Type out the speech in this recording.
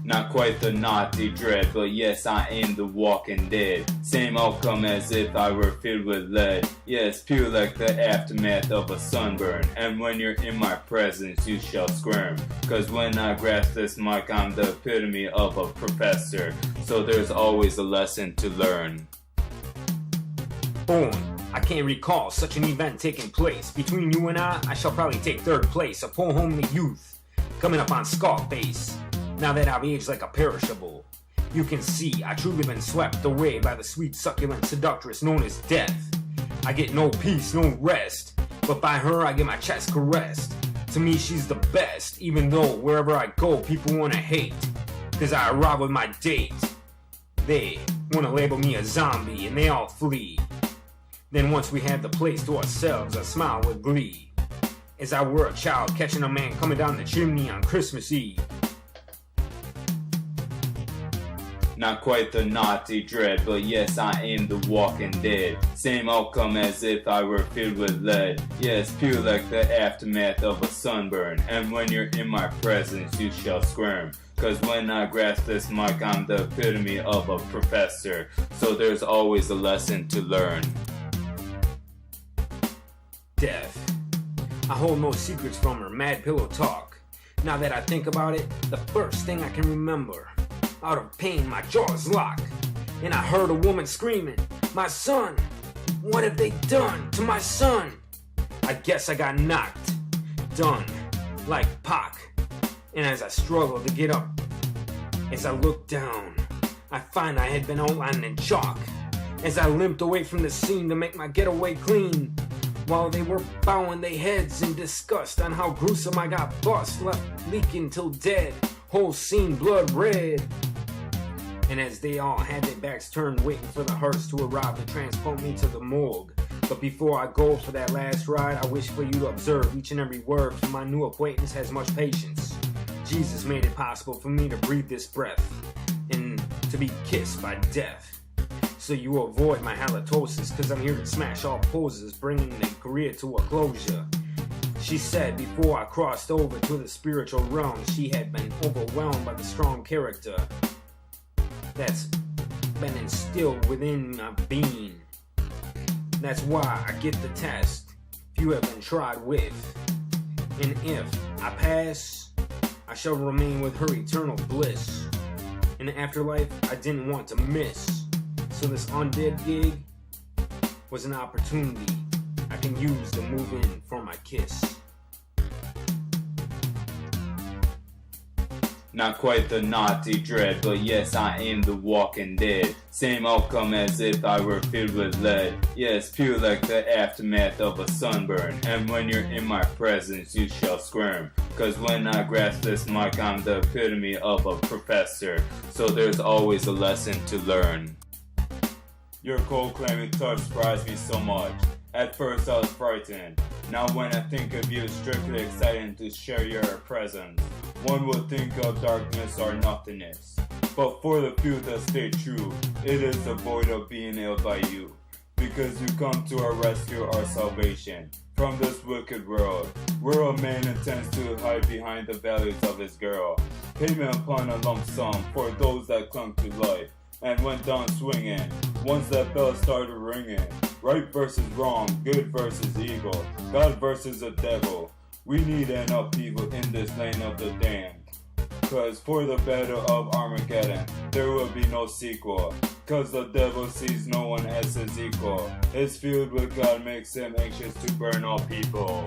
Not quite the naughty dread, but yes, I am the walking dead. Same outcome as if I were filled with lead. Yes, pure like the aftermath of a sunburn. And when you're in my presence, you shall squirm. Cause when I grasp this mic, I'm the epitome of a professor. So there's always a lesson to learn. Boom. I can't recall such an event taking place. Between you and I shall probably take third place. A poor homely youth coming up on Scarface. Now that I've aged like a perishable, you can see I truly been swept away by the sweet succulent seductress known as death. I get no peace, no rest, but by her I get my chest caressed. To me she's the best, even though wherever I go people wanna hate, cause I arrive with my date. They wanna label me a zombie and they all flee. Then once we have the place to ourselves, I smile with glee, as I were a child catching a man coming down the chimney on Christmas Eve. Not quite the naughty dread, but yes, I am the walking dead. Same outcome as if I were filled with lead. Yes, pure like the aftermath of a sunburn. And when you're in my presence, you shall squirm. Cause when I grasp this mic, I'm the epitome of a professor. So there's always a lesson to learn. Death. I hold no secrets from her, mad pillow talk. Now that I think about it, the first thing I can remember, out of pain my jaws lock, and I heard a woman screaming, "My son! What have they done to my son?" I guess I got knocked, done, like Pac. And as I struggled to get up, as I looked down, I find I had been outlined in chalk. As I limped away from the scene to make my getaway clean, while they were bowing their heads in disgust on how gruesome I got bust, left leaking till dead, whole scene blood red. And as they all had their backs turned waiting for the hearse to arrive to transport me to the morgue. But before I go for that last ride, I wish for you to observe each and every word, for my new acquaintance has much patience. Jesus made it possible for me to breathe this breath and to be kissed by death. So you avoid my halitosis, cause I'm here to smash all poses, bringing the career to a closure. She said before I crossed over to the spiritual realm, she had been overwhelmed by the strong character that's been instilled within my being. That's why I get the test few have been tried with. And if I pass, I shall remain with her eternal bliss. In the afterlife I didn't want to miss. So this undead gig was an opportunity I can use to move in for my kiss. Not quite the naughty dread, but yes, I am the walking dead. Same outcome as if I were filled with lead. Yes, pure like the aftermath of a sunburn. And when you're in my presence, you shall squirm. Cause when I grasp this mic, I'm the epitome of a professor. So there's always a lesson to learn. Your cold claiming touch surprised me so much. At first I was frightened. Now when I think of you, it's strictly exciting to share your presence. One would think of darkness or nothingness. But for the few that stay true, it is the void of being held by you. Because you come to our rescue, our salvation from this wicked world, where a man intends to hide behind the values of his girl. Payment upon a lump sum for those that clung to life and went down swinging. Once that bell started ringing, right versus wrong, good versus evil, God versus the devil. We need an upheaval in this lane of the damned. Cause for the battle of Armageddon, there will be no sequel. Cause the devil sees no one as his equal. His feud with God makes him anxious to burn all people.